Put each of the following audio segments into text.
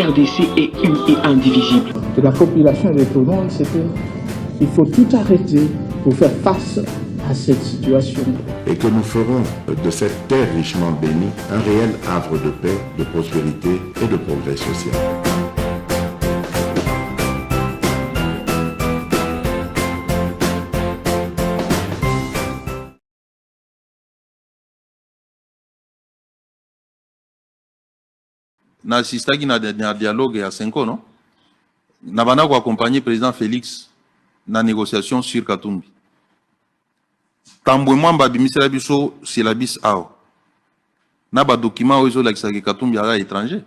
RDC est une et indivisible. De la population et de tout le monde, c'est qu'il faut tout arrêter pour faire face à cette situation. Et que nous ferons de cette terre richement bénie un réel havre de paix, de prospérité et de progrès social. Na assistaki na dialogue ya 5 ans, non? Na bana ko accompagner président Félix na négociation sur Katumbi. Tambwe mwamba bimisela biso syllabus aw. Na ba document ozo la kisaki Katumbi à étranger.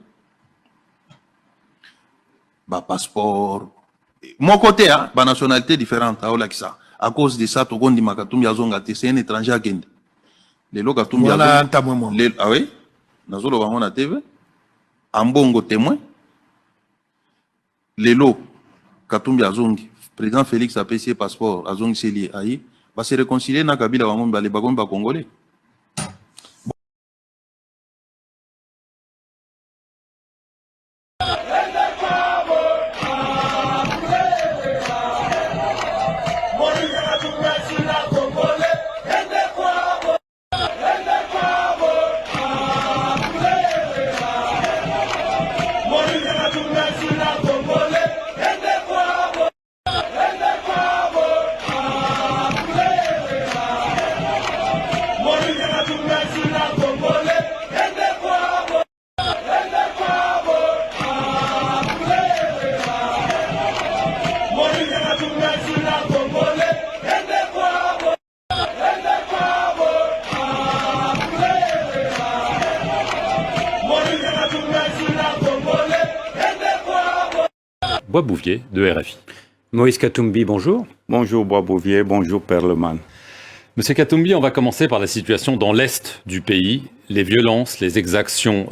Ba passeport. Mon côté hein, ba nationalité différente aw la kisa. À cause de ça to gondi Katumbi azonga te c'est un étranger à Kende. Les lo Katumbi azonga. Ah oui? Nazolo ba mona TV. Ambongo témoin. Lelo, Katumbi Azongi, président Félix a payé passeport, Azongi Seli Aïe, va se réconcilier na Kabila Wangomba, les Bagomba Congolais. Bois-Bouvier de RFI. Moïse Katumbi, bonjour. Bonjour Bois-Bouvier, bonjour Perleman. Monsieur Katumbi, on va commencer par la situation dans l'est du pays. Les violences, les exactions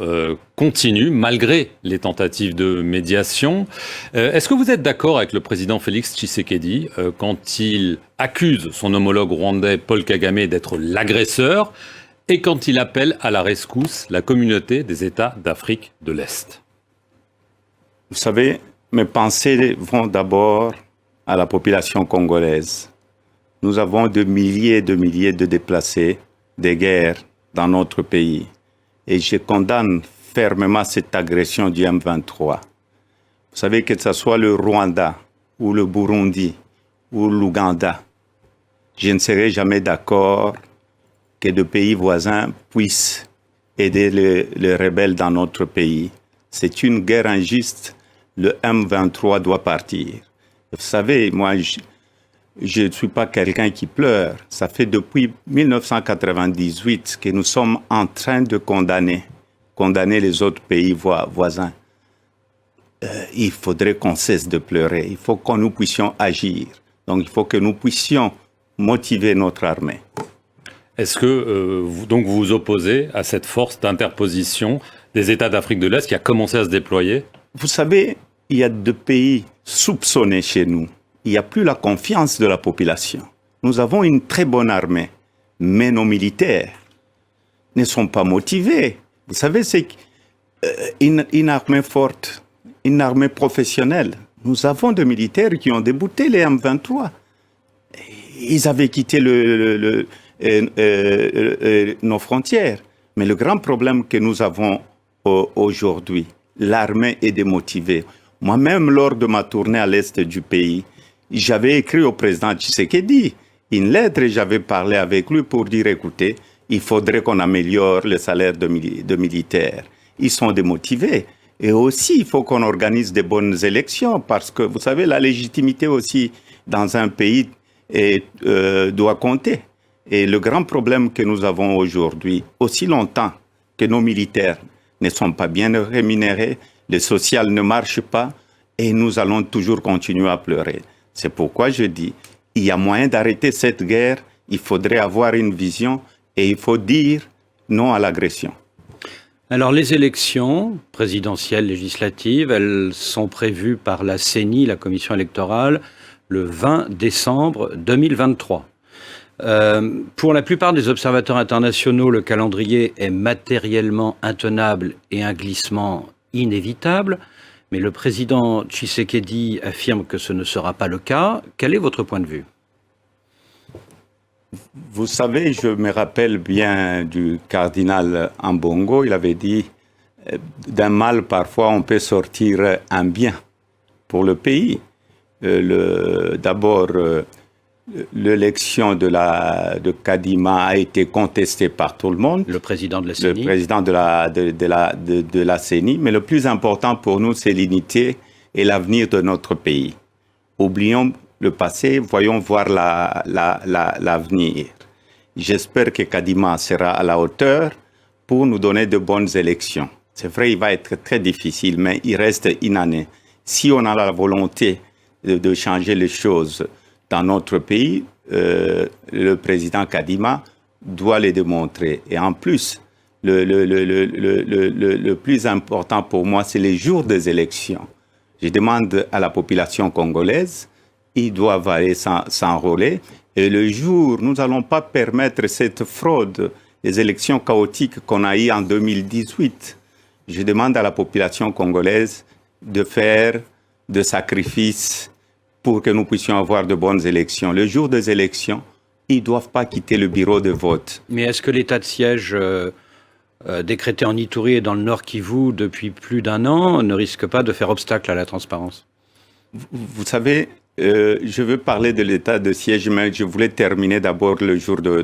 continuent malgré les tentatives de médiation. Est-ce que vous êtes d'accord avec le président Félix Tshisekedi quand il accuse son homologue rwandais Paul Kagame d'être l'agresseur et quand il appelle à la rescousse la communauté des États d'Afrique de l'Est? Vous savez, mes pensées vont d'abord à la population congolaise. Nous avons de milliers de déplacés, des guerres dans notre pays. Et je condamne fermement cette agression du M23. Vous savez que ce soit le Rwanda, ou le Burundi, ou l'Ouganda, je ne serai jamais d'accord que de pays voisins puissent aider les rebelles dans notre pays. C'est une guerre injuste. Le M23 doit partir. Vous savez, moi, je ne suis pas quelqu'un qui pleure. Ça fait depuis 1998 que nous sommes en train de condamner les autres pays voisins. Il faudrait qu'on cesse de pleurer. Il faut que nous puissions agir. Donc, il faut que nous puissions motiver notre armée. Est-ce que donc vous vous opposez à cette force d'interposition des États d'Afrique de l'Est qui a commencé à se déployer? Vous savez, il y a deux pays soupçonnés chez nous. Il n'y a plus la confiance de la population. Nous avons une très bonne armée, mais nos militaires ne sont pas motivés. Vous savez, c'est une armée forte, une armée professionnelle. Nous avons des militaires qui ont débouté les M23. Ils avaient quitté nos frontières. Mais le grand problème que nous avons aujourd'hui, l'armée est démotivée. Moi-même, lors de ma tournée à l'est du pays, j'avais écrit au président Tshisekedi une lettre et j'avais parlé avec lui pour dire, écoutez, il faudrait qu'on améliore le salaire de militaires. Ils sont démotivés. Et aussi, il faut qu'on organise des bonnes élections parce que, vous savez, la légitimité aussi dans un pays doit compter. Et le grand problème que nous avons aujourd'hui, aussi longtemps que nos militaires ne sont pas bien rémunérés, le social ne marche pas et nous allons toujours continuer à pleurer. C'est pourquoi je dis, il y a moyen d'arrêter cette guerre, il faudrait avoir une vision et il faut dire non à l'agression. Alors les élections présidentielles, législatives, elles sont prévues par la CENI, la commission électorale, le 20 décembre 2023. Pour la plupart des observateurs internationaux, le calendrier est matériellement intenable et un glissement inévitable. mais le président Tshisekedi affirme que ce ne sera pas le cas. Quel est votre point de vue? Vous savez, je me rappelle bien du cardinal Ambongo, il avait dit d'un mal, parfois, on peut sortir un bien pour le pays. D'abord, l'élection de Kadima a été contestée par tout le monde. Le président de la CENI. Le président de la CENI. Mais le plus important pour nous, c'est l'unité et l'avenir de notre pays. Oublions le passé, voyons voir l'avenir. J'espère que Kadima sera à la hauteur pour nous donner de bonnes élections. C'est vrai, il va être très difficile, mais il reste une année. Si on a la volonté de changer les choses dans notre pays, le président Kadima doit les démontrer. Et en plus, le plus important pour moi, c'est les jours des élections. Je demande à la population congolaise, ils doivent aller s'enrôler. Et le jour, nous n'allons pas permettre cette fraude, les élections chaotiques qu'on a eues en 2018. Je demande à la population congolaise de faire des sacrifices pour que nous puissions avoir de bonnes élections. Le jour des élections, ils ne doivent pas quitter le bureau de vote. Mais est-ce que l'état de siège décrété en Ituri et dans le Nord Kivu depuis plus d'un an ne risque pas de faire obstacle à la transparence? Vous savez, je veux parler de l'état de siège, mais je voulais terminer d'abord le jour de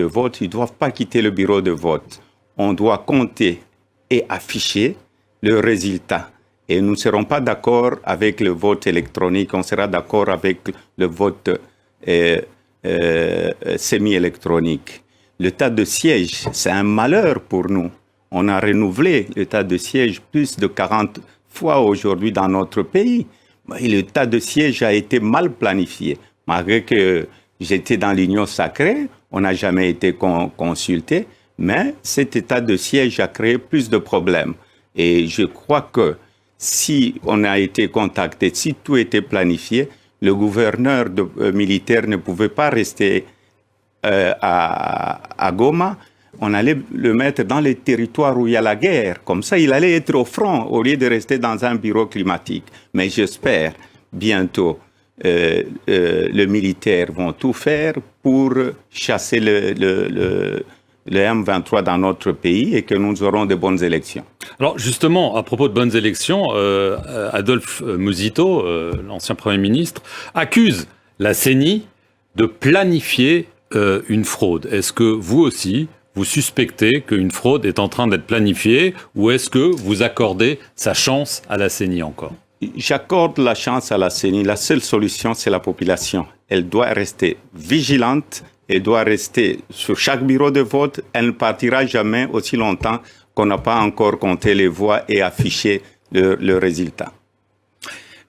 vote. Ils ne doivent pas quitter le bureau de vote. On doit compter et afficher le résultat. Et nous ne serons pas d'accord avec le vote électronique, on sera d'accord avec le vote semi-électronique. L'état de siège, c'est un malheur pour nous. On a renouvelé l'état de siège plus de 40 fois aujourd'hui dans notre pays. Et l'état de siège a été mal planifié. Malgré que j'étais dans l'Union sacrée, on n'a jamais été consulté, mais cet état de siège a créé plus de problèmes. Et je crois que si on a été contacté, si tout était planifié, le gouverneur militaire ne pouvait pas rester à Goma. On allait le mettre dans les territoires où il y a la guerre. Comme ça, il allait être au front au lieu de rester dans un bureau climatique. Mais j'espère bientôt les militaires vont tout faire pour chasser le M23 dans notre pays et que nous aurons de bonnes élections. Alors justement, à propos de bonnes élections, Adolphe Muzito, l'ancien Premier ministre, accuse la CENI de planifier une fraude. Est-ce que vous aussi, vous suspectez qu'une fraude est en train d'être planifiée ou est-ce que vous accordez sa chance à la CENI encore? J'accorde la chance à la CENI. La seule solution, c'est la population. Elle doit rester vigilante. Elle doit rester sur chaque bureau de vote. Elle ne partira jamais aussi longtemps qu'on n'a pas encore compté les voix et affiché le résultat.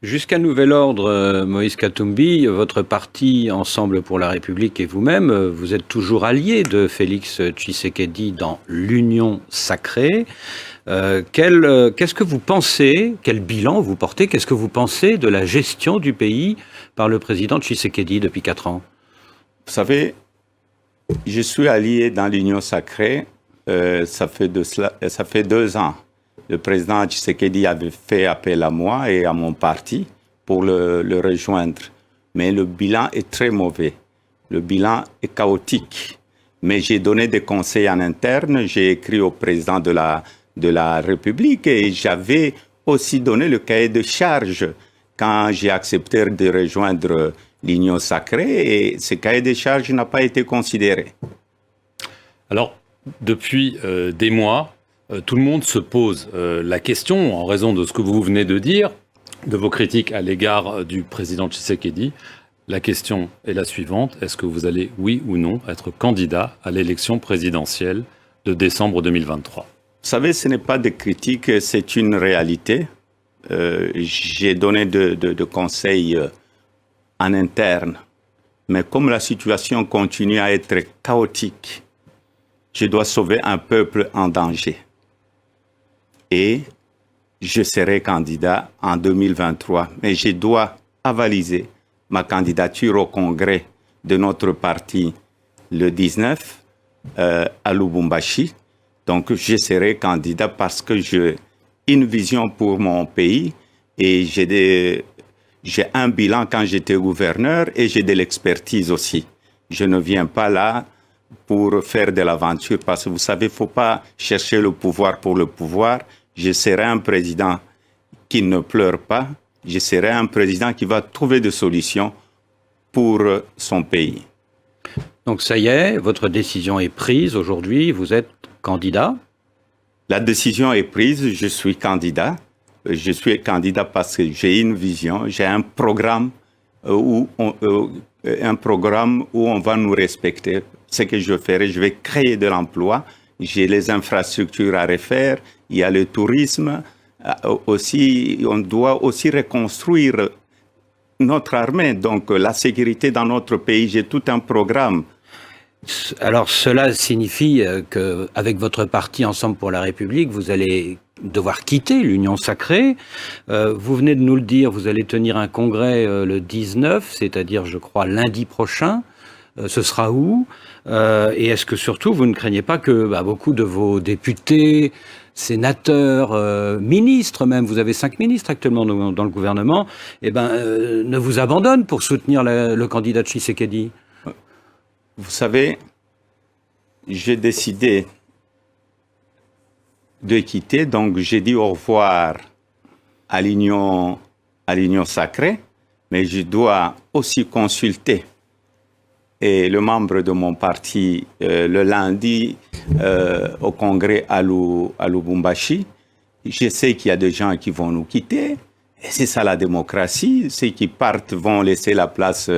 Jusqu'à nouvel ordre, Moïse Katumbi, votre parti Ensemble pour la République et vous-même, vous êtes toujours allié de Félix Tshisekedi dans l'Union sacrée. Qu'est-ce que vous pensez, quel bilan vous portez, qu'est-ce que vous pensez de la gestion du pays par le président Tshisekedi depuis 4 ans? Vous savez, je suis allié dans l'Union sacrée, ça fait 2 ans. Le président Tshisekedi avait fait appel à moi et à mon parti pour le rejoindre. Mais le bilan est très mauvais. Le bilan est chaotique. Mais j'ai donné des conseils en interne, j'ai écrit au président de la République et j'avais aussi donné le cahier de charge quand j'ai accepté de rejoindre l'Union sacrée et ce cahier de charge n'a pas été considéré. Alors, depuis des mois, tout le monde se pose la question, en raison de ce que vous venez de dire, de vos critiques à l'égard du président Tshisekedi. La question est la suivante, est-ce que vous allez, oui ou non, être candidat à l'élection présidentielle de décembre 2023 ? Vous savez, ce n'est pas des critiques, c'est une réalité. J'ai donné de conseils en interne, mais comme la situation continue à être chaotique, je dois sauver un peuple en danger. Et je serai candidat en 2023, mais je dois avaliser ma candidature au congrès de notre parti le 19 à Lubumbashi. Donc je serai candidat parce que une vision pour mon pays et j'ai un bilan quand j'étais gouverneur et j'ai de l'expertise aussi. Je ne viens pas là pour faire de l'aventure parce que vous savez, il ne faut pas chercher le pouvoir pour le pouvoir. Je serai un président qui ne pleure pas. Je serai un président qui va trouver des solutions pour son pays. Donc ça y est, votre décision est prise aujourd'hui, vous êtes candidat? La décision est prise, je suis candidat. Je suis candidat parce que j'ai une vision, j'ai un programme où on va nous respecter. Ce que je ferai, je vais créer de l'emploi. J'ai les infrastructures à refaire, il y a le tourisme. Aussi, on doit aussi reconstruire notre armée, donc la sécurité dans notre pays. J'ai tout un programme. Alors cela signifie qu'avec votre parti Ensemble pour la République, vous allez devoir quitter l'Union sacrée. Vous venez de nous le dire, vous allez tenir un congrès le 19, c'est-à-dire je crois lundi prochain. Ce sera où? Et est-ce que surtout vous ne craignez pas que beaucoup de vos députés, sénateurs, ministres même, vous avez 5 ministres actuellement dans le gouvernement, ne vous abandonnent pour soutenir le candidat Tshisekedi? Vous savez, j'ai décidé de quitter, donc j'ai dit au revoir à l'Union sacrée, mais je dois aussi consulter le membre de mon parti le lundi au congrès à Lubumbashi. Je sais qu'il y a des gens qui vont nous quitter, et c'est ça la démocratie. Ceux qui partent vont laisser la place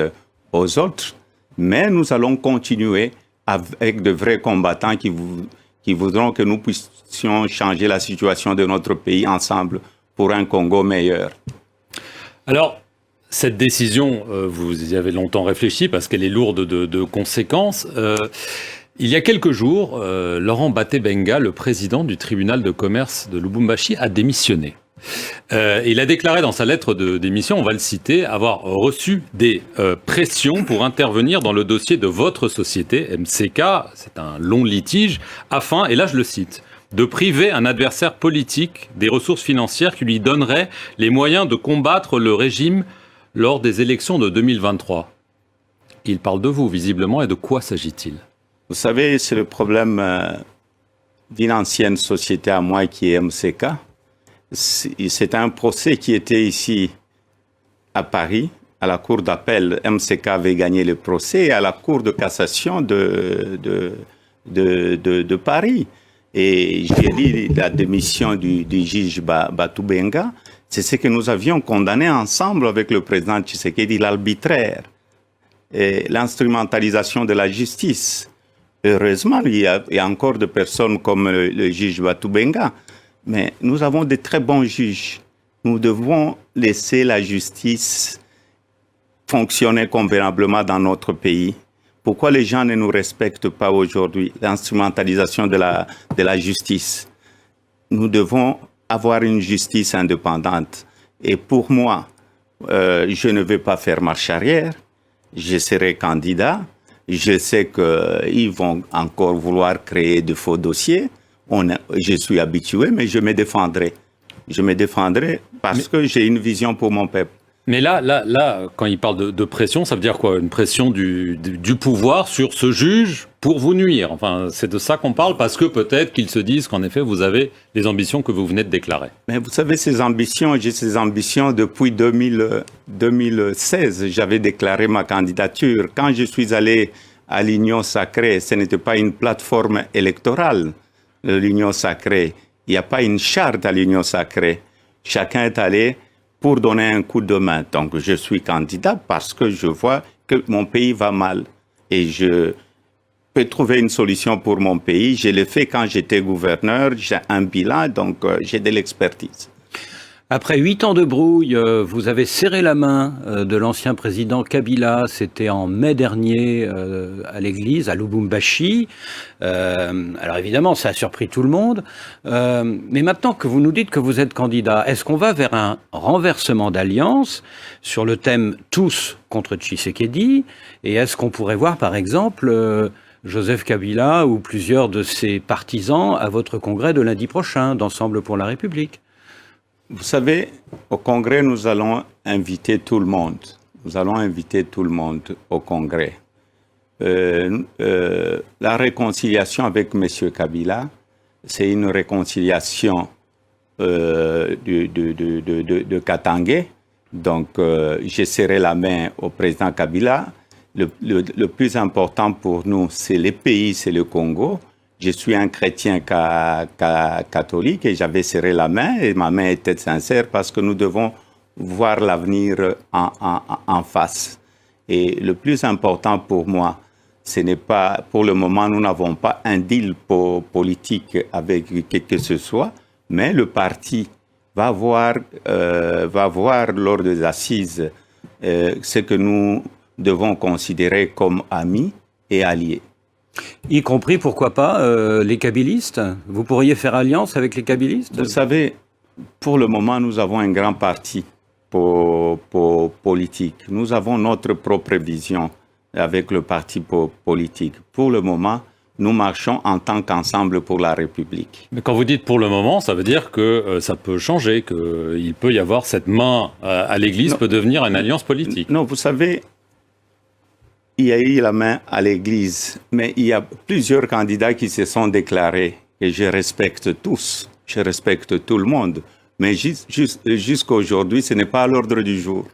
aux autres. Mais nous allons continuer avec de vrais combattants qui voudront que nous puissions changer la situation de notre pays ensemble pour un Congo meilleur. Alors, cette décision, vous y avez longtemps réfléchi parce qu'elle est lourde de conséquences. Il y a quelques jours, Laurent Batebenga, le président du tribunal de commerce de Lubumbashi, a démissionné. Il a déclaré dans sa lettre de démission, on va le citer, avoir reçu des pressions pour intervenir dans le dossier de votre société, MCK, c'est un long litige, afin, et là je le cite, de priver un adversaire politique des ressources financières qui lui donneraient les moyens de combattre le régime lors des élections de 2023. Il parle de vous, visiblement, et de quoi s'agit-il? Vous savez, c'est le problème d'une ancienne société à moi qui est MCK. C'est un procès qui était ici à Paris, à la cour d'appel. MCK avait gagné le procès à la cour de cassation de Paris. Et j'ai lu la démission du juge Batebenga. C'est ce que nous avions condamné ensemble avec le président Tshisekedi, l'arbitraire et l'instrumentalisation de la justice. Heureusement, il y a encore des personnes comme le juge Batebenga. Mais nous avons de très bons juges. Nous devons laisser la justice fonctionner convenablement dans notre pays. Pourquoi les gens ne nous respectent pas aujourd'hui? L'instrumentalisation de la justice. Nous devons avoir une justice indépendante. Et pour moi, je ne vais pas faire marche arrière. Je serai candidat. Je sais qu'ils vont encore vouloir créer de faux dossiers. Je suis habitué, mais je me défendrai. Je me défendrai parce que j'ai une vision pour mon peuple. Mais là, quand il parle de pression, ça veut dire quoi? Une pression du pouvoir sur ce juge pour vous nuire. Enfin, c'est de ça qu'on parle, parce que peut-être qu'ils se disent qu'en effet, vous avez les ambitions que vous venez de déclarer. Mais vous savez, ces ambitions, j'ai ces ambitions depuis 2016. J'avais déclaré ma candidature. Quand je suis allé à l'Union sacrée, ce n'était pas une plateforme électorale. L'Union sacrée, il n'y a pas une charte à l'Union sacrée. Chacun est allé pour donner un coup de main. Donc, je suis candidat parce que je vois que mon pays va mal. Et je peux trouver une solution pour mon pays. Je l'ai fait quand j'étais gouverneur. J'ai un bilan, donc j'ai de l'expertise. Après 8 ans de brouille, vous avez serré la main de l'ancien président Kabila. C'était en mai dernier à l'église, à Lubumbashi. Alors évidemment, ça a surpris tout le monde. Mais maintenant que vous nous dites que vous êtes candidat, est-ce qu'on va vers un renversement d'alliance sur le thème tous contre Tshisekedi? Et est-ce qu'on pourrait voir, par exemple, Joseph Kabila ou plusieurs de ses partisans à votre congrès de lundi prochain d'Ensemble pour la République? Vous savez, au Congrès, nous allons inviter tout le monde. Nous allons inviter tout le monde au Congrès. La réconciliation avec M. Kabila, c'est une réconciliation de Katangé. Donc, je serrai la main au président Kabila. Le plus important pour nous, c'est le pays, c'est le Congo. Je suis un chrétien catholique et j'avais serré la main et ma main était sincère parce que nous devons voir l'avenir en face. Et le plus important pour moi, ce n'est pas, pour le moment, nous n'avons pas un deal politique avec qui que ce soit, mais le parti va voir lors des assises ce que nous devons considérer comme amis et alliés. Y compris, pourquoi pas, les kabylistes? Vous pourriez faire alliance avec les kabylistes? Vous savez, pour le moment, nous avons un grand parti politique. Nous avons notre propre vision avec le parti politique. Pour le moment, nous marchons en tant qu'ensemble pour la République. Mais quand vous dites pour le moment, ça veut dire que ça peut changer, qu'il peut y avoir cette main à l'Église, peut devenir une alliance politique. Non, vous savez, il y a eu la main à l'Église, mais il y a plusieurs candidats qui se sont déclarés, et je respecte tous, je respecte tout le monde. Mais jusqu'à aujourd'hui, ce n'est pas à l'ordre du jour.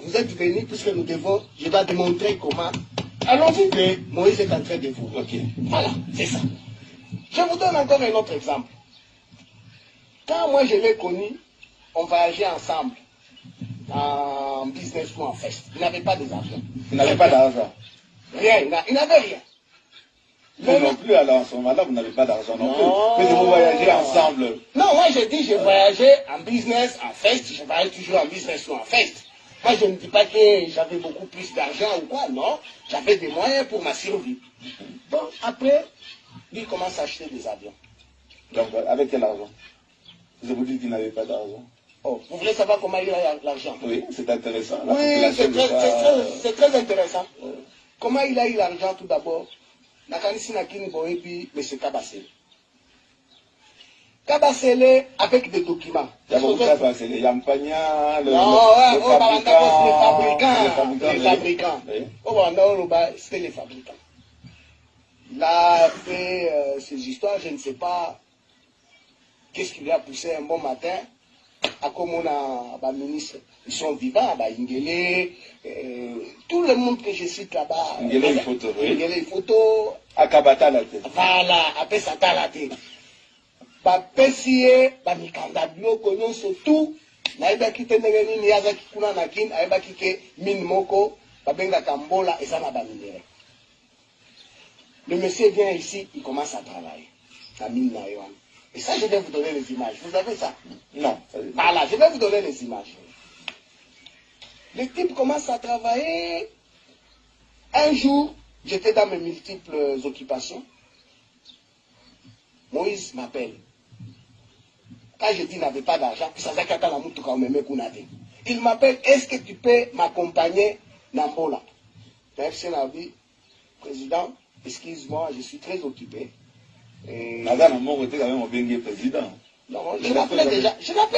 Vous êtes venus puisque nous devons, je dois démontrer comment. Allons-y, mais Moïse est en train de vous. Ok. Voilà, c'est ça. Je vous donne encore un autre exemple. Quand moi je l'ai connu, on voyageait ensemble en business ou en fest. Il n'avait pas d'argent. Il n'avait pas d'argent. Rien, il n'avait rien. Vous non plus, alors en ce moment-là, vous n'avez pas d'argent non plus. Mais vous voyagez ensemble. Non, moi je dis je voyageais en business, en fest. Je voyage toujours en business ou en fest. Moi, je ne dis pas que j'avais beaucoup plus d'argent ou quoi, non. J'avais des moyens pour ma survie. Bon, après, lui commence à acheter des avions. Donc, avec quel argent? Je vous dis qu'il n'avait pas d'argent. Oh, vous voulez savoir comment il a l'argent? Oui, c'est intéressant. Oui, c'est très intéressant. Comment il a eu l'argent tout d'abord? Nakanisi Nakini Boebi, M. Kabasele. Kabasele avec des documents. Il y a beaucoup de Kabasele. Il y a Mpagna, les fabricants. C'était les fabricants. Il a fait ces histoires, je ne sais pas qu'est-ce qui lui a poussé un bon matin. À comme on a ministre, ils sont vivants, Ingele, tout le monde que je cite là-bas. Ingele, photo, oui. Ingele, photo. Akabata la tête. Voilà, après ça t'a la tête. Bapesie, Bamikanda, Bioko, non, surtout, Naïba qui te négani, Niyazaki Kuna Nakin, Aïba qui ke Min Moko, Babenga Kambola, et ça n'a pas minéré. Le monsieur vient ici, il commence à travailler. À Mine Naïwan. Et ça, je vais vous donner les images. Vous avez ça? Non. Voilà, je vais vous donner les images. Le type commence à travailler. Un jour, j'étais dans mes multiples occupations. Moïse m'appelle. Quand je dis qu'il n'avait pas d'argent, il m'appelle, est-ce que tu peux m'accompagner dans Nambola? Merci Nabi, président, excuse-moi, je suis très occupé. Madame, mon côté, quand même, on vient président. Non, je l'appelais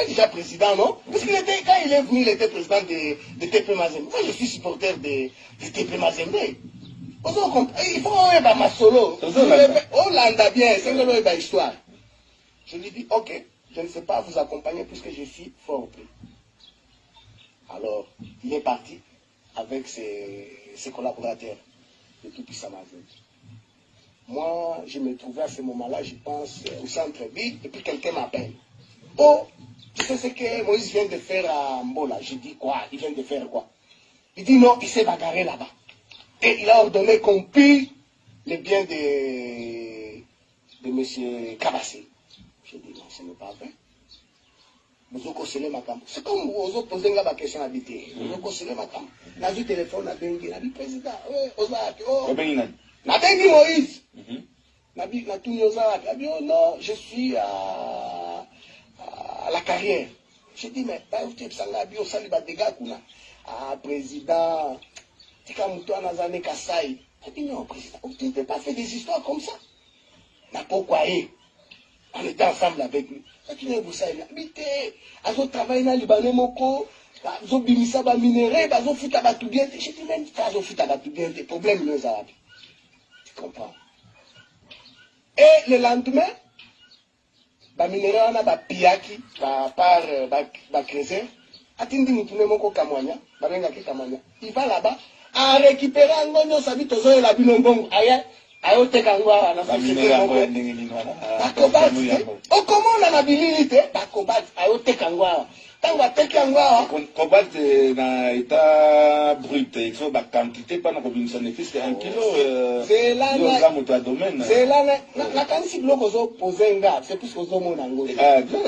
déjà président, non? Parce qu'il était, quand il est venu, il était président de TP Mazembe. Moi, je suis supporter de TP Mazembe. Il faut avoir ma solo. Oh, l'anda bien, c'est une histoire. Je lui dis, ok, je ne sais pas vous accompagner puisque je suis fort pris. Alors, il est parti avec ses collaborateurs de tout puissant Mazembe. Moi, je me trouvais à ce moment-là, je pense, au centre-ville, et puis quelqu'un m'appelle. Oh, tu sais ce que Moïse vient de faire à Mbola? Je dis quoi? Il vient de faire quoi? Il dit non, il s'est bagarré là-bas. Et il a ordonné qu'on pille les biens de M. Kabassé. Je dis non, ce n'est pas vrai. C'est comme vous posez la question habitée. Vous conseillez ma campagne. N'a vu téléphone, n'a bengi, n'a dit président. N'a bengi Moïse. N'a tout N'a dit oh non, je suis à la carrière. Je dis mais pas où tu es bio sali ba dégâts kuna. Ah président, tu comme toi dans années Kassai. Je dis non président, tu ne peux pas faire des histoires comme ça. N'a pourquoi on était ensemble avec lui. Tu n'es pas ça, il a habité. Ils ont travaillé dans le Libanais, ils ont bimisa ba minéré, ils ont fait tabac tout bien. Je dis même, ils ont fait tabac tout bien, des problèmes les Arabes. Tu comprends? Et le lendemain, ba minéré, on a ba piaki, ba créser. Atindi mutune moko kamwanya, ba benga ki kamwanya. Il va là-bas, à récupérer un gonyo, sa vie, tozo et la binongongo. Aïe. Ayote kangwa na société o comment on a habilité bakobat ayote kangwa tangwa te kangwa cobalt na état brut il faut ba quantité pas na combinaison de fils 1 kilo c'est là moto à domaine c'est là na kanisi bloko zo posenga c'est plus zo mona ngo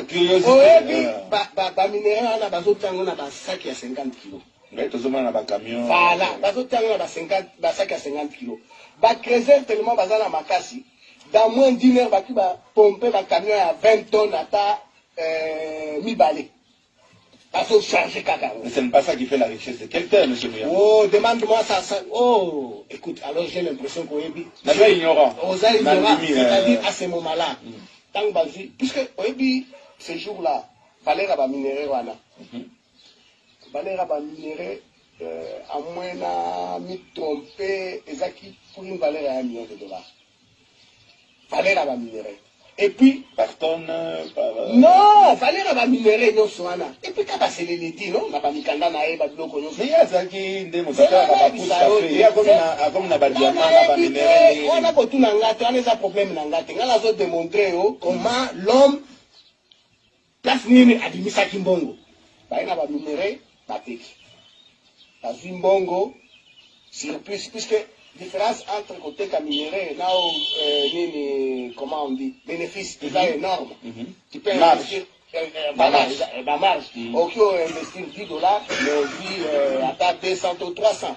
curiosité ba minéraux na bazo tango na ba sac ya 50 kg mais tozoma na ba camion voilà bazo tango na ba sac ya 50 kg. Ba creuser tellement bazana makasi dans moins d'une heure baki ba pomper ba camion à 20 tonnes ata mi-balé. Baso charger kaka. Mais ce n'est pas ça qui fait la richesse de quelqu'un, monsieur Mouya. Oh, demande-moi ça. Oh, écoute, alors j'ai l'impression qu'on est bien ignorant. Osa ignorant, c'est-à-dire à ce moment-là. Tant basi, puisque oebi ces jours-là, valeur ba minéré wana. Valeur ba minéré à moins na mi trompé ezaki pour une valeur à $1 million. Valeur à minéré. Et puis par tonne non, valeur à minéré non soana. Et puis quand c'est les dit non, na ba mikanda na eba biloko non. Mais ezaki ndemo saka ba poussa fait. Il y a comme na ba diamant na ba minéré. On a ko tuna ngate, on a des problèmes na ngate. Ngala zo démontrer comment l'homme place nini adimisa kimbongo. Ba ina ba minéré bateki. La Zimbongo, surplus, puisque différence entre côté minéré et comment on dit, bénéfice, c'est énorme. Tu peux investir, ma marge. Ok, investir $10, mais aussi à 200 ou 300.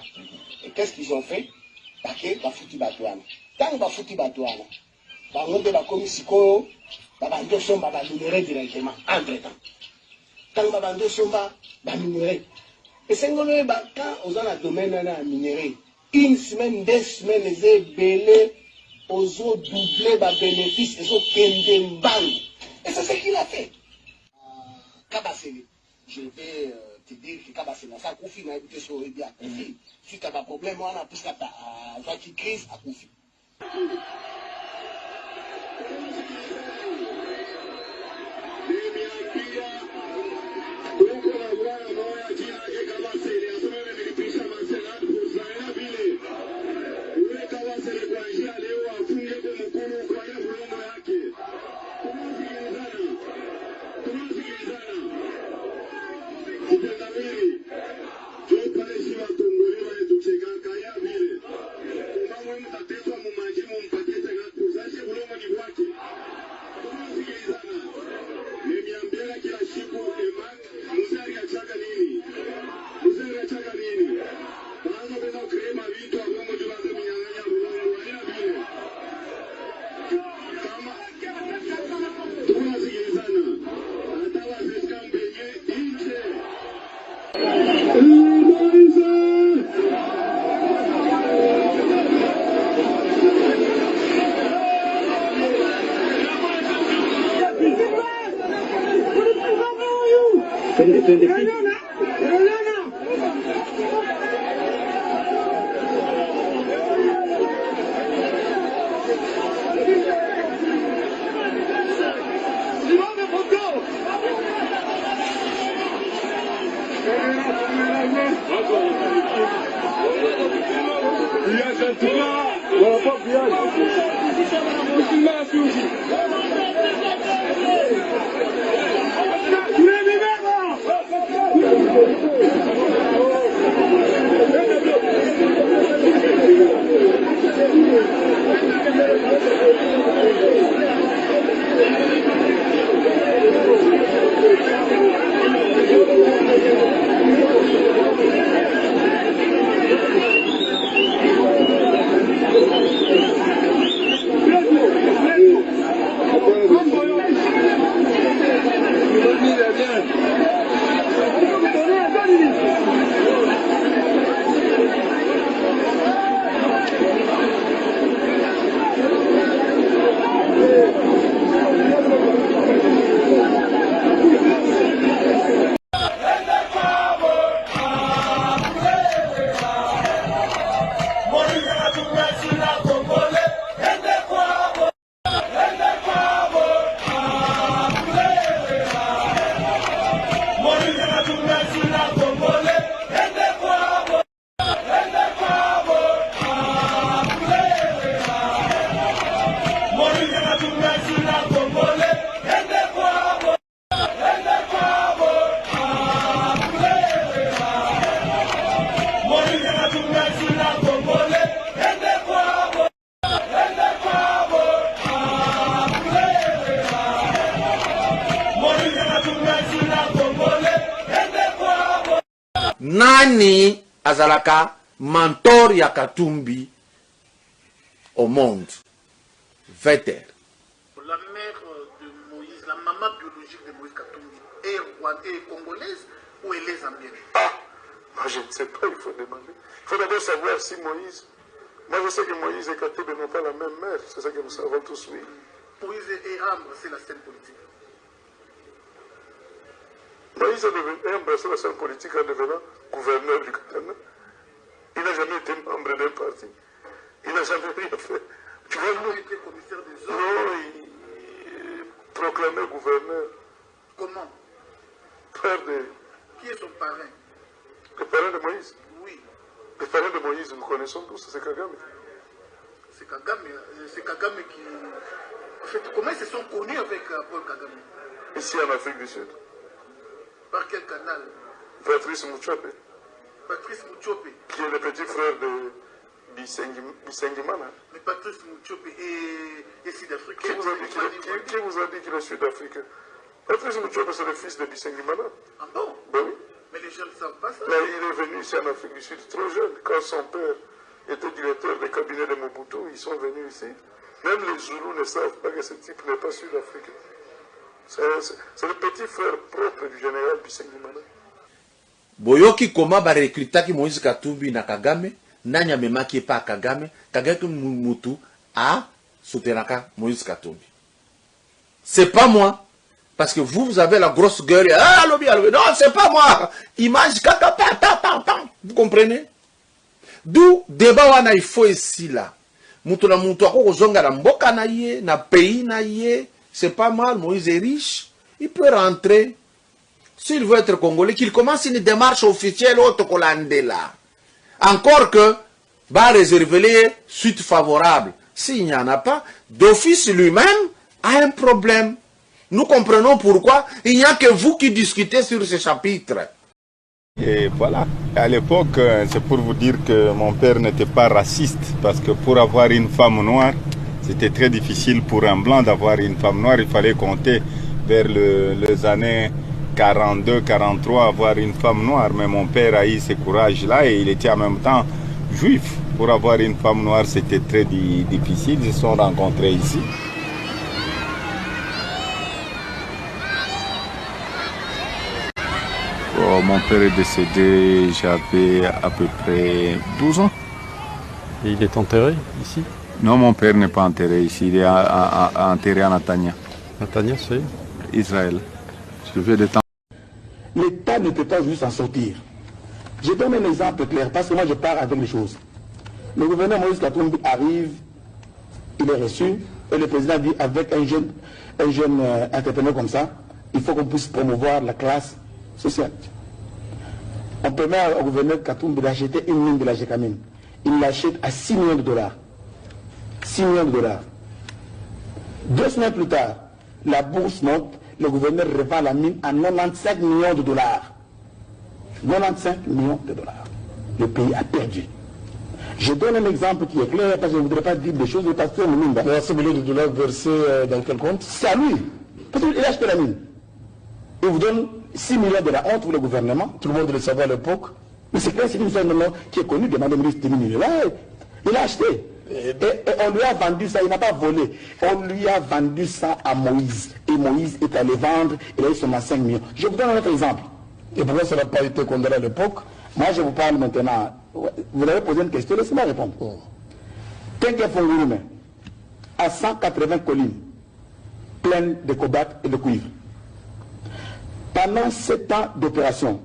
Et qu'est-ce qu'ils ont fait? Paquet, va foutu batouane. Tant va foutu batouane, va monter la commission, va vendre son minéré directement, entre temps. Tant va vendre son minéré. Et c'est quand on a un domaine à minérer, une semaine, 2 semaines, ils ont belé, ils ont doublé les bénéfices, ils ont pendé une banque. Et c'est ce qu'il a fait. Kabassé, je vais te dire que Kabassé, ça a confié, mais il sur bien confié. Si tu as un problème, on a plus qu'à ta crise à confier. Viagem, Nani azalaka mentor ya Katumbi au monde? Vetter. La mère de Moïse, la maman biologique de Moïse Katumbi, est congolaise ou elle est zambienne? Moi, je ne sais pas, il faut demander. Il faut d'abord savoir si Moïse... Moi, je sais que Moïse et Katumbi n'ont pas la même mère. C'est ça que nous savons tous, oui. Moïse et Ambre, c'est la scène politique. Moïse a embrassé la scène politique en devenant gouverneur du Katanga. Il n'a jamais été membre d'un parti. Il n'a jamais rien fait. Tu vois, Il a été commissaire des ordres. non, il proclamait gouverneur. Comment? Qui est son parrain? Le parrain de Moïse. Oui. Le parrain de Moïse, nous connaissons tous, c'est Kagame. C'est Kagame qui... En fait, comment ils se sont connus avec Paul Kagame? Ici en Afrique du Sud. Par quel canal? Patrice Mouchope, Patrice Mouchope. qui est le petit frère de Bisengimana. Mais Patrice Mouchope est sud-africain. Qui vous a dit qu'il est sud-africain? Patrice Mouchope, c'est le fils de Bisengimana. Ah bon? Ben oui. Mais les gens ne savent pas ça. Là, il est venu ici en Afrique du Sud trop jeune. Quand son père était directeur des cabinets de Mobutu, ils sont venus ici. Même les Zoulous ne savent pas que ce type n'est pas sud-africain. C'est le petit frère propre du général Bisengimana. Boyoki koma ba recrutaki Moïse Katumbi na Kagame, nanya memaki pa Kagame, Kagame mutu a soutenaka Moïse Katumbi. C'est pas moi. Parce que vous avez la grosse gueule. Ah, lobby. Non, c'est pas moi. Image kaka pa. Vous comprenez? D'où débat wana il faut ici là. Mutu na mutu ako kozonga na mboka na ye, na pays na ye. C'est pas mal, Moïse est riche. Il peut rentrer. S'il veut être congolais, qu'il commence une démarche officielle autre qu'Hollandais là. Encore que, va réserver les suites favorables. S'il n'y en a pas, d'office lui-même a un problème. Nous comprenons pourquoi il n'y a que vous qui discutez sur ce chapitre. Et voilà, à l'époque, c'est pour vous dire que mon père n'était pas raciste, parce que pour avoir une femme noire, c'était très difficile pour un blanc d'avoir une femme noire. Il fallait compter vers les années 42-43, avoir une femme noire. Mais mon père a eu ce courage-là et il était en même temps juif. Pour avoir une femme noire, c'était très difficile. Ils se sont rencontrés ici. Mon père est décédé, j'avais à peu près 12 ans. Et il est enterré ici? Non, mon père n'est pas enterré ici, il est enterré à Netanya. Netanya, c'est Israël. Je veux des temps. L'État ne peut pas juste s'en sortir. Je donne un exemple clair, parce que moi je pars avec les choses. Le gouverneur Moïse Katumbi arrive, il est reçu, et le président dit avec un jeune entrepreneur comme ça, il faut qu'on puisse promouvoir la classe sociale. On permet au gouverneur Katumbi d'acheter une mine de la Gécamine. Il l'achète à 6 millions de dollars. 6 millions de dollars. 2 semaines plus tard, la bourse monte, le gouverneur revend la mine à 95 millions de dollars. 95 millions de dollars. Le pays a perdu. Je donne un exemple qui est clair, parce que je ne voudrais pas dire des choses, parce que le mine... 96 millions de dollars versés dans quel compte? C'est à lui. Parce qu'il a acheté la mine. Il vous donne 6 millions de la honte pour le gouvernement. Tout le monde le savait à l'époque. Mais c'est clair, c'est une personne qui est connue de Madame ministre des Mines. Il a acheté. Et on lui a vendu ça, il n'a pas volé. On lui a vendu ça à Moïse. Et Moïse est allé vendre, il a eu seulement 5 millions. Je vous donne un autre exemple. Et pourquoi ça n'a pas été condamné à l'époque? Moi, je vous parle maintenant. Vous avez posé une question, laissez-moi répondre. Tenke Fongurume, à 180 collines, pleines de cobalt et de cuivre. Pendant 7 ans d'opération,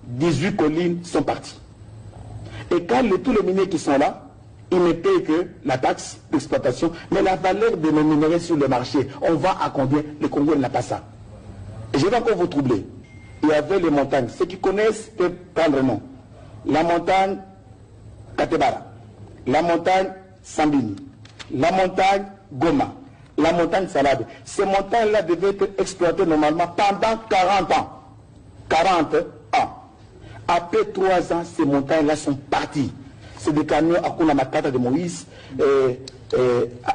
18 collines sont parties. Et quand tous les miniers qui sont là, ils ne payent que la taxe d'exploitation, mais la valeur de nos minerais sur le marché, on vend à combien? Le Congo n'a pas ça. Et je vais encore vous troubler. Il y avait les montagnes. Ceux qui connaissent peuvent prendre nom. La montagne Katebara, la montagne Sambini, la montagne Goma, la montagne Salade. Ces montagnes-là devaient être exploitées normalement pendant 40 ans. 40 ans. Après 3 ans, ces montagnes-là sont parties. C'est des camions à Kuna Makata de Moïse,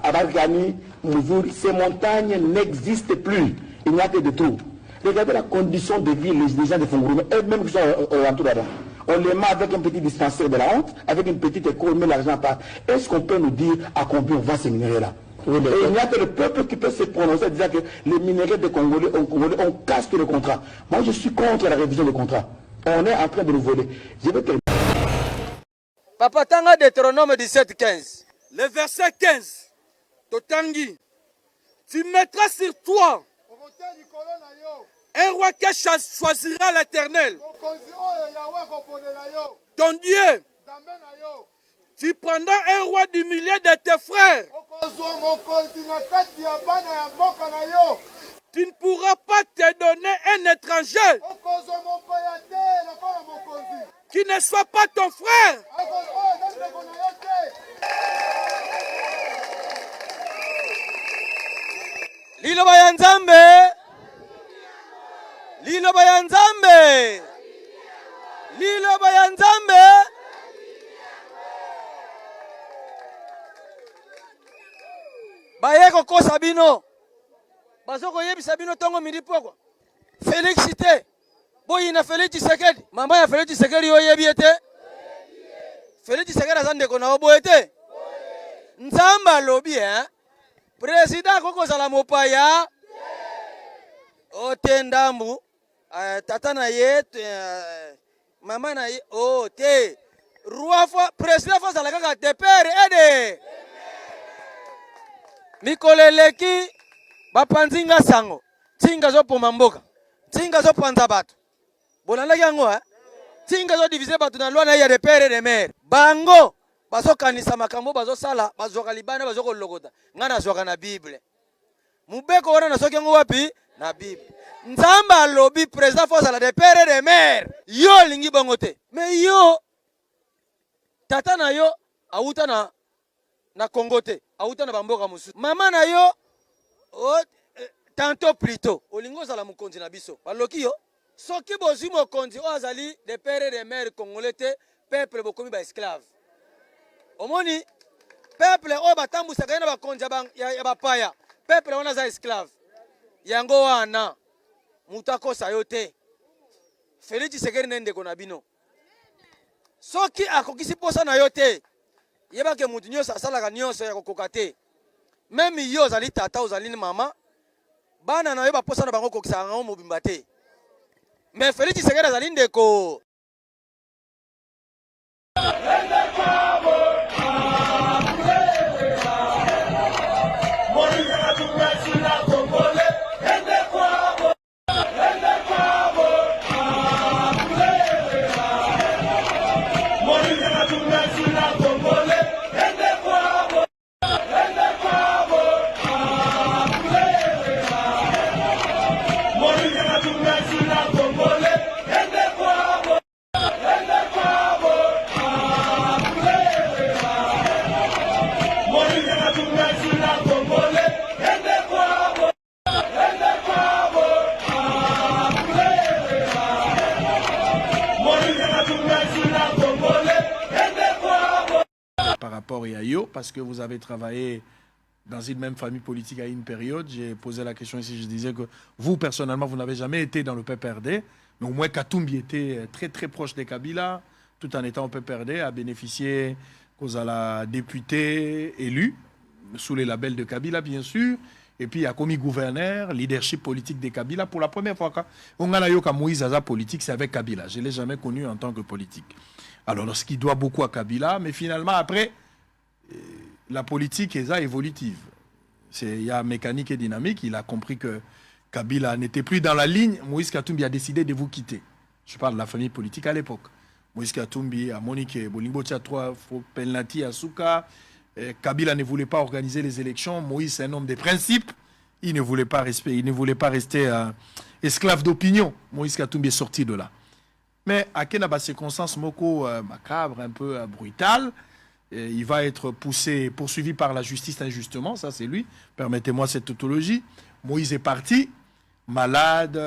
Abargani, Mouzouri. Ces montagnes n'existent plus. Il n'y a que des trous. Regardez la condition de vie des gens de Fongourou, eux-mêmes qui sont autour là-dedans. On les met avec un petit dispensaire de la honte, avec une petite école, on met l'argent par. Est-ce qu'on peut nous dire à combien on vend ces minéraux-là? Et il n'y a que le peuple qui peut se prononcer en disant que les minéraux des Congolais, on casse tous les contrats. Moi, je suis contre la révision des contrats. On est en train de nous voler. Je veux terminer. Papa Tanga Deutéronome 17-15. Le verset 15. Totangi. Tu mettras sur toi un roi qui choisira l'Éternel, ton Dieu. Tu prendras un roi du milieu de tes frères. Tu ne pourras pas te donner un étranger qui ne soit pas ton frère. Liloba ya Nzambe. Liloba ya Nzambe. Liloba ya Nzambe. Bayeko ko Sabino. Bazoko yebi Sabino tongo milipo kwa. Félicité. Boyina Félix Tshisekedi. Mama ya Félix Tshisekedi yo yebi ete. Félix Tshisekedi azande ko na obo ete. Nzamba lobi Président koko zala mopaya. Ote ndambu. Tata na ye, maman na ye, oh te, roi fois, président fois zala kaka te père ede. Mikoleleki, bapanzinga sango, tinga zo poma mboka, tinga zo panza bato. Bolanda yango tinga zo diviser bato na loi na ya de père et de mère. Bango, bazo kanisa makambo bazo sala, bazo kalibana bazo kolokota. Ngana zoka na Bible. Mubeko wana na soki yango wapi? Na Bible. Nzamba lobi président force la de père et de mère. Yo lingi bango te. Mais yo tata na yo auta na Congo te. Auta na bamboka musu. Mama na yo tantôt plus tôt. Olingo zala mukonzi na biso. Baloki yo. Soki bozi mokonzi o azali de père et de mère congolais te, peuple bokomi ba esclave. Omoni peuple o batambu sakana ba konja bang ya bapaya. Peuple wana za esclave. Yango wana mutako sayote. Félix Tshisekedi nende kona bino. Soki akokisi posa na yote. Yeba ke mutu nyoso asalaka nyonso ya kokoka te. Même yo zali tata ozali ni mama. Bana na yo ba posa na bango kokisa ngo mobimba te. Mais Félix Tshisekedi azali ndeko. que vous avez travaillé dans une même famille politique à une période. J'ai posé la question ici, je disais que vous, personnellement, vous n'avez jamais été dans le PPRD, mais au moins Katumbi était très très proche des Kabila, tout en étant au PPRD, a bénéficié cause à la députée élue, sous les labels de Kabila, bien sûr, et puis il a commis gouverneur, leadership politique des Kabila. Pour la première fois, on a eu Moïse Aza politique, c'est avec Kabila. Je ne l'ai jamais connu en tant que politique. Alors, ce qui doit beaucoup à Kabila, mais finalement, après, la politique est évolutive. Il y a mécanique et dynamique. Il a compris que Kabila n'était plus dans la ligne. Moïse Katumbi a décidé de vous quitter. Je parle de la famille politique à l'époque. Moïse Katumbi a Monique Bolingo Tchatwa, Penlati, Asuka. Kabila ne voulait pas organiser les élections. Moïse est un homme de principe. Il ne voulait pas rester esclave d'opinion. Moïse Katumbi est sorti de là. Mais à Kenaba, circonstance moko macabre, un peu brutale, il va être poursuivi par la justice injustement, ça c'est lui, permettez-moi cette tautologie. Moïse est parti, malade,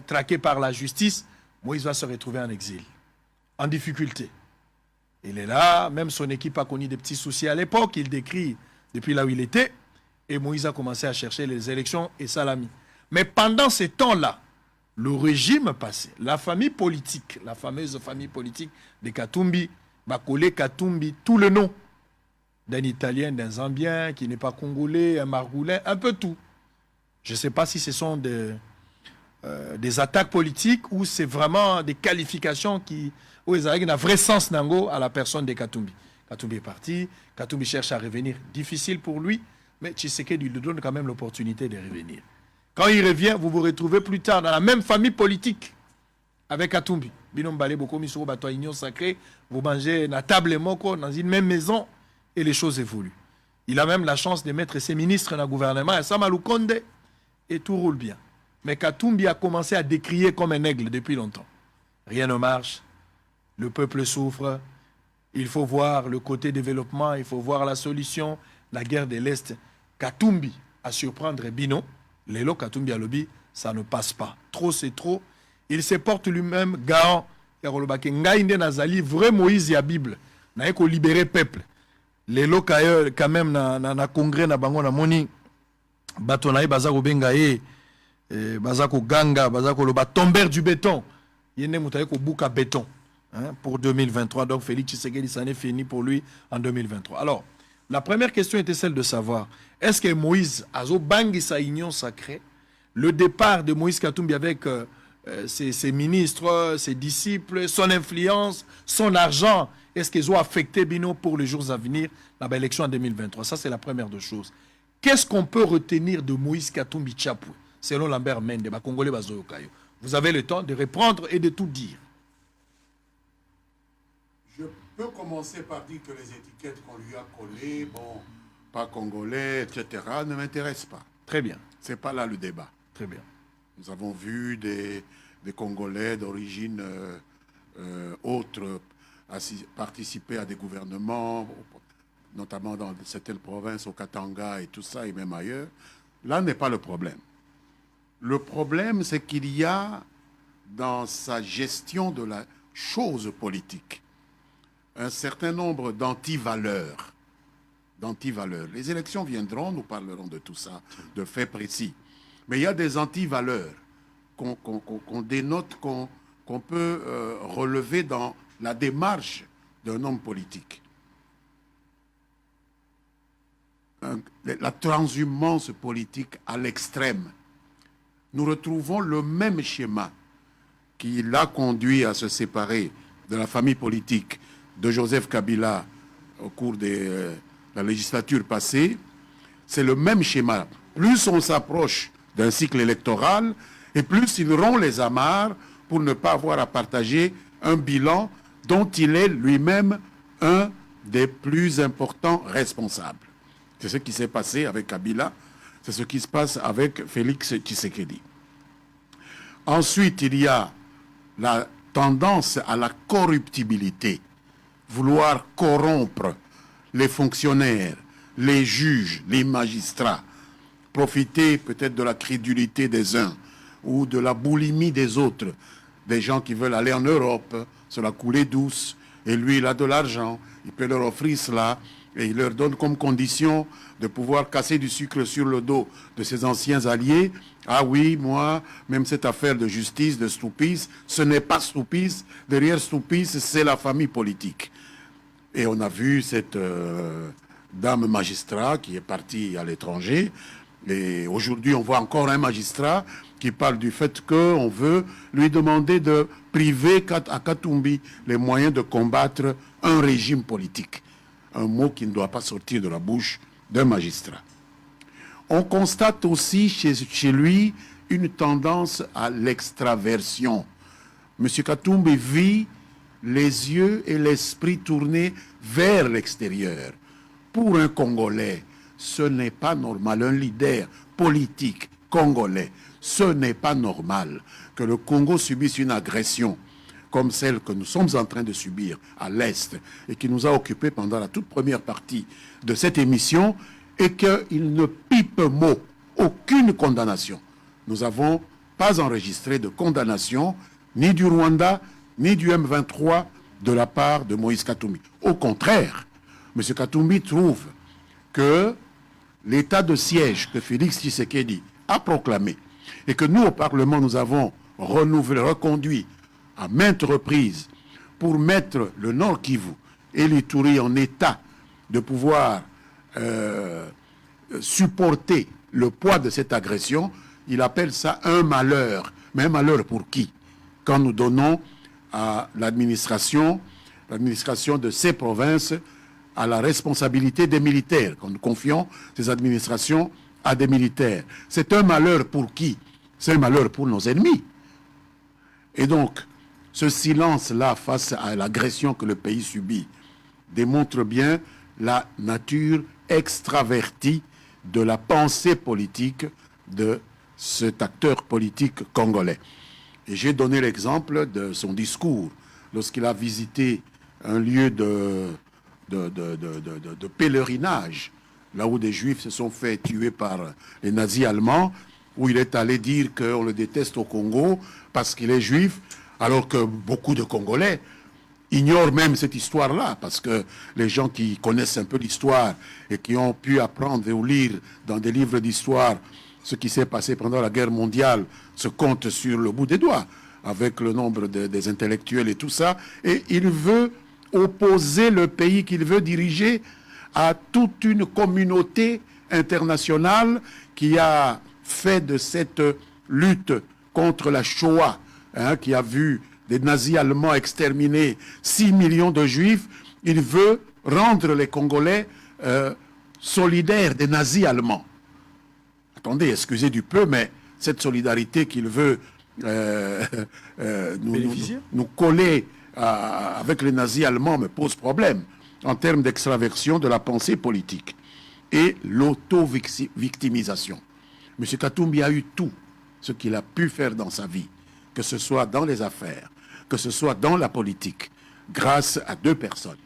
traqué par la justice. Moïse va se retrouver en exil, en difficulté. Il est là, même son équipe a connu des petits soucis à l'époque, il décrit depuis là où il était, et Moïse a commencé à chercher les élections et Salami. Mais pendant ces temps-là, le régime passé, la famille politique, la fameuse famille politique de Katumbi, Bakole Katumbi, tout le nom d'un Italien, d'un Zambien, qui n'est pas Congolais, un Margoulin, un peu tout. Je ne sais pas si ce sont des attaques politiques ou c'est vraiment des qualifications qui ont un vrai sens nango à la personne de Katumbi. Katumbi est parti, Katumbi cherche à revenir. Difficile pour lui, mais Tshisekedi lui donne quand même l'opportunité de revenir. Quand il revient, vous vous retrouvez plus tard dans la même famille politique avec Katumbi. Binom Balé Boko Misoro Bato Union Sacrée, vous mangez na table moko dans une même maison et les choses évoluent. Il a même la chance de mettre ses ministres dans le gouvernement, et Samalou Konde, et tout roule bien. Mais Katumbi a commencé à décrier comme un aigle depuis longtemps. Rien ne marche, le peuple souffre, il faut voir le côté développement, il faut voir la solution, la guerre de l'Est. Katumbi a surprendre Bino. Lélo Katumbi Alobi, ça ne passe pas. Trop, c'est trop. Il se porte lui-même garant. Nazali, vrai Moïse et la Bible. N'a pas libérer le peuple. Lélo, quand même, na congrès, na bango, na moni, batonaï, bazako bengaye, bazako ganga, bazako loba, tomber du béton. Yene moutaye ko bouka béton. Pour 2023. Donc, Félix Tshisekedi, ça n'est fini pour lui en 2023. Alors, la première question était celle de savoir, est-ce que Moïse a bangi sa union sacrée, le départ de Moïse Katumbi avec ses ministres, ses disciples, son influence, son argent, est-ce qu'ils ont affecté Bino pour les jours à venir, l'élection en 2023? Ça, c'est la première des choses. Qu'est-ce qu'on peut retenir de Moïse Katumbi Tchapou, selon Lambert Mende, Congolais Bazoyokayo? Vous avez le temps de répondre et de tout dire. Je peux commencer par dire que les étiquettes qu'on lui a collées, bon, pas congolais, etc., ne m'intéressent pas. Très bien. C'est pas là le débat. Très bien. Nous avons vu des Congolais d'origine autre participer à des gouvernements, notamment dans certaines provinces, au Katanga et tout ça, et même ailleurs. Là n'est pas le problème. Le problème, c'est qu'il y a dans sa gestion de la chose politique un certain nombre d'antivaleurs. Les élections viendront, nous parlerons de tout ça, de faits précis. Mais il y a des antivaleurs qu'on dénote, qu'on peut relever dans la démarche d'un homme politique. La transhumance politique à l'extrême. Nous retrouvons le même schéma qui l'a conduit à se séparer de la famille politique de Joseph Kabila au cours de la législature passée. C'est le même schéma. Plus on s'approche d'un cycle électoral, et plus il rompt les amarres pour ne pas avoir à partager un bilan dont il est lui-même un des plus importants responsables. C'est ce qui s'est passé avec Kabila, c'est ce qui se passe avec Félix Tshisekedi. Ensuite, il y a la tendance à la corruptibilité, vouloir corrompre les fonctionnaires, les juges, les magistrats, profiter peut-être de la crédulité des uns ou de la boulimie des autres, des gens qui veulent aller en Europe, se la couler douce, et lui il a de l'argent, il peut leur offrir cela, Et il leur donne comme condition de pouvoir casser du sucre sur le dos de ses anciens alliés. Ah oui, moi, même cette affaire de justice, de Stoupice, ce n'est pas Stoupice. Derrière Stoupice, c'est la famille politique. Et on a vu cette dame magistrat qui est partie à l'étranger. Et aujourd'hui, on voit encore un magistrat qui parle du fait qu'on veut lui demander de priver à Katumbi les moyens de combattre un régime politique. Un mot qui ne doit pas sortir de la bouche d'un magistrat. On constate aussi chez lui une tendance à l'extraversion. M. Katumbi vit les yeux et l'esprit tournés vers l'extérieur. Pour un Congolais, ce n'est pas normal. Un leader politique congolais, ce n'est pas normal que le Congo subisse une agression comme celle que nous sommes en train de subir à l'Est et qui nous a occupés pendant la toute première partie de cette émission et qu'il ne pipe mot, aucune condamnation. Nous n'avons pas enregistré de condamnation ni du Rwanda, ni du M23 de la part de Moïse Katumbi. Au contraire, M. Katumbi trouve que l'état de siège que Félix Tshisekedi a proclamé et que nous, au Parlement, nous avons reconduit à maintes reprises pour mettre le Nord Kivu et l'Ituri en état de pouvoir supporter le poids de cette agression, il appelle ça un malheur. Mais un malheur pour qui? Quand nous donnons à l'administration de ces provinces à la responsabilité des militaires, quand nous confions ces administrations à des militaires. C'est un malheur pour qui? C'est un malheur pour nos ennemis. Et donc, ce silence-là face à l'agression que le pays subit démontre bien la nature extravertie de la pensée politique de cet acteur politique congolais. Et j'ai donné l'exemple de son discours lorsqu'il a visité un lieu de pèlerinage, là où des Juifs se sont fait tuer par les nazis allemands, où il est allé dire qu'on le déteste au Congo parce qu'il est juif, alors que beaucoup de Congolais ignorent même cette histoire-là, parce que les gens qui connaissent un peu l'histoire et qui ont pu apprendre ou lire dans des livres d'histoire ce qui s'est passé pendant la guerre mondiale se comptent sur le bout des doigts, avec le nombre des intellectuels et tout ça, et il veut opposer le pays qu'il veut diriger à toute une communauté internationale qui a fait de cette lutte contre la Shoah, qui a vu des nazis allemands exterminer 6 millions de juifs. Il veut rendre les Congolais solidaires des nazis allemands. Attendez, excusez du peu, mais cette solidarité qu'il veut nous coller avec les nazis allemands me pose problème en termes d'extraversion de la pensée politique et l'auto-victimisation. M. Katumbi a eu tout ce qu'il a pu faire dans sa vie, que ce soit dans les affaires, que ce soit dans la politique, grâce à deux personnes,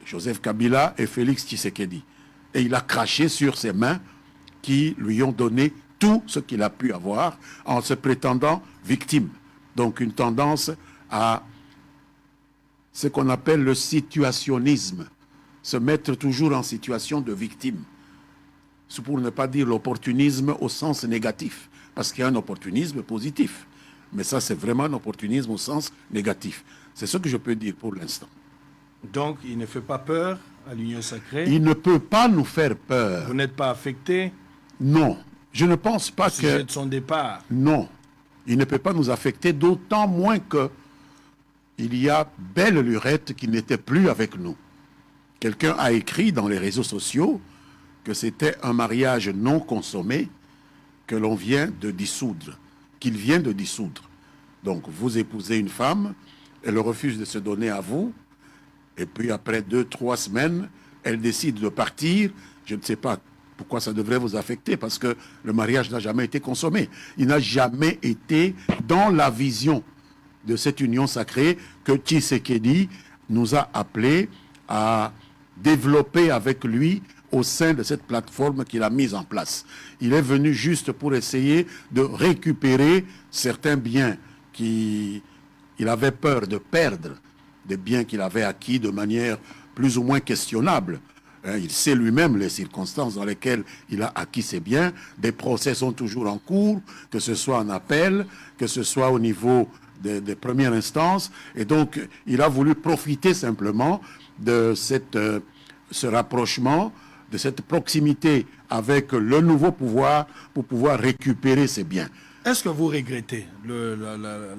Joseph Kabila et Félix Tshisekedi. Et il a craché sur ses mains qui lui ont donné tout ce qu'il a pu avoir en se prétendant victime. Donc une tendance à ce qu'on appelle le situationnisme, se mettre toujours en situation de victime. C'est pour ne pas dire l'opportunisme au sens négatif, parce qu'il y a un opportunisme positif. Mais ça, c'est vraiment un opportunisme au sens négatif. C'est ce que je peux dire pour l'instant. Donc, il ne fait pas peur à l'Union sacrée? Il ne peut pas nous faire peur. Vous n'êtes pas affecté? Non. Je ne pense pas que... Au sujet de son départ? Non. Il ne peut pas nous affecter, d'autant moins que il y a belle lurette qui n'était plus avec nous. Quelqu'un a écrit dans les réseaux sociaux que c'était un mariage non consommé que l'on vient de dissoudre, qu'il vient de dissoudre. Donc vous épousez une femme, elle refuse de se donner à vous, et puis après 2-3 semaines, elle décide de partir. Je ne sais pas pourquoi ça devrait vous affecter, parce que le mariage n'a jamais été consommé. Il n'a jamais été dans la vision de cette union sacrée que Tshisekedi nous a appelés à développer avec lui au sein de cette plateforme qu'il a mise en place. Il est venu juste pour essayer de récupérer certains biens qu'il avait peur de perdre, des biens qu'il avait acquis de manière plus ou moins questionnable Il sait lui-même les circonstances dans lesquelles il a acquis ses biens. Des procès sont toujours en cours, que ce soit en appel, que ce soit au niveau des premières instances. Et donc, il a voulu profiter simplement de ce rapprochement, de cette proximité avec le nouveau pouvoir pour pouvoir récupérer ses biens. Est-ce que vous regrettez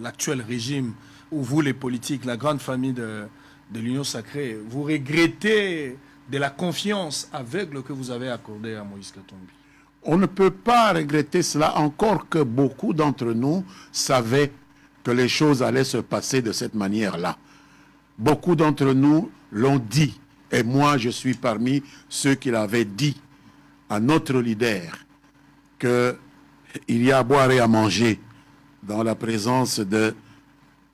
l'actuel régime où vous, les politiques, la grande famille de l'Union sacrée, vous regrettez de la confiance aveugle que vous avez accordée à Moïse Katumbi? On ne peut pas regretter cela, encore que beaucoup d'entre nous savaient que les choses allaient se passer de cette manière-là. Beaucoup d'entre nous l'ont dit, et moi je suis parmi ceux qui l'avaient dit à notre leader, qu'il y a à boire et à manger dans la présence de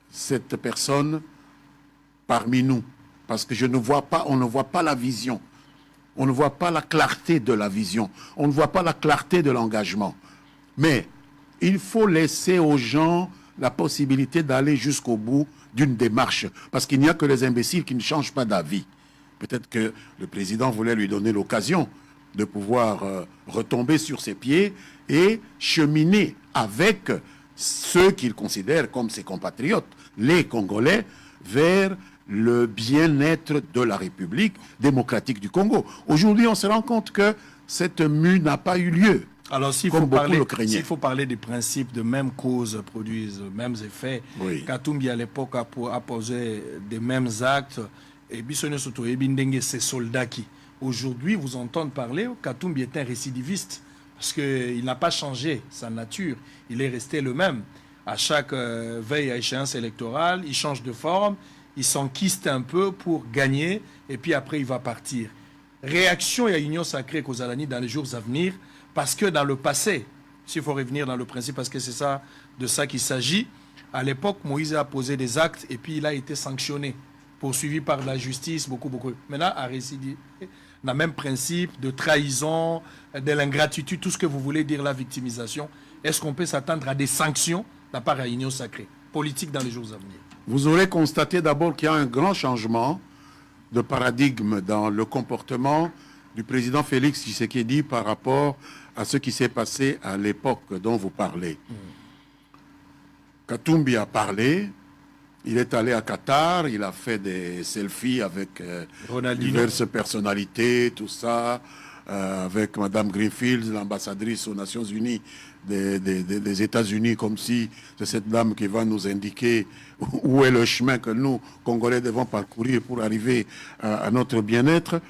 cette personne parmi nous. Parce que on ne voit pas la vision. On ne voit pas la clarté de la vision. On ne voit pas la clarté de l'engagement. Mais il faut laisser aux gens la possibilité d'aller jusqu'au bout d'une démarche. Parce qu'il n'y a que les imbéciles qui ne changent pas d'avis. Peut-être que le président voulait lui donner l'occasion de pouvoir retomber sur ses pieds et cheminer avec ceux qu'il considère comme ses compatriotes, les Congolais, vers le bien-être de la République démocratique du Congo. Aujourd'hui, on se rend compte que cette mue n'a pas eu lieu. Alors, s'il faut parler des principes de même cause produisent les mêmes effets, oui. Katumbi à l'époque a posé des mêmes actes, et Bissonne Soto et Bindenge, ces soldats qui, aujourd'hui, vous entendent parler, Katumbi est un récidiviste, parce qu'il n'a pas changé sa nature, il est resté le même. À chaque veille à échéance électorale, il change de forme, il s'enquiste un peu pour gagner, et puis après il va partir. Réaction à l'Union sacrée Kozalani dans les jours à venir, parce que dans le passé, s'il faut revenir dans le principe, parce que c'est ça, de ça qu'il s'agit, à l'époque, Moïse a posé des actes, et puis il a été sanctionné, poursuivi par la justice, beaucoup. Maintenant, à récidiver, dans le même principe de trahison, de l'ingratitude, tout ce que vous voulez dire, la victimisation, est-ce qu'on peut s'attendre à des sanctions de la part de l'Union sacrée, politique dans les jours à venir? Vous aurez constaté d'abord qu'il y a un grand changement de paradigme dans le comportement du président Félix Tshisekedi par rapport à ce qui s'est passé à l'époque dont vous parlez. Katumbi a parlé, il est allé à Qatar, il a fait des selfies avec diverses personnalités, tout ça, avec Madame Greenfield, l'ambassadrice aux Nations Unies des États-Unis, comme si c'est cette dame qui va nous indiquer où est le chemin que nous, Congolais, devons parcourir pour arriver à notre bien-être.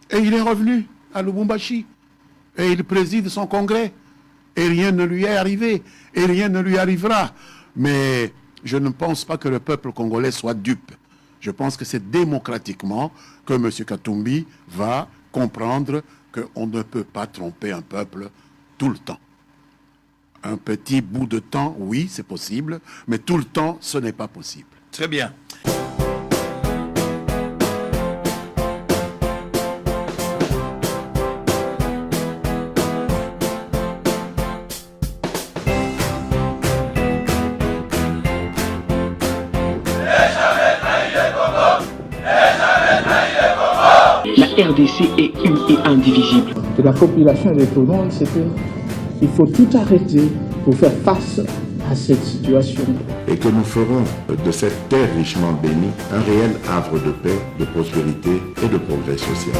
Et il est revenu à Lubumbashi. Et il préside son congrès. Et rien ne lui est arrivé. Et rien ne lui arrivera. Mais je ne pense pas que le peuple congolais soit dupe. Je pense que c'est démocratiquement que M. Katumbi va comprendre qu'on ne peut pas tromper un peuple tout le temps. Un petit bout de temps, oui, c'est possible, mais tout le temps, ce n'est pas possible. Très bien. La RDC est une et indivisible. De la population et de tout le monde, c'est qu'il faut tout arrêter pour faire face à cette situation. Et que nous ferons de cette terre richement bénie un réel havre de paix, de prospérité et de progrès social.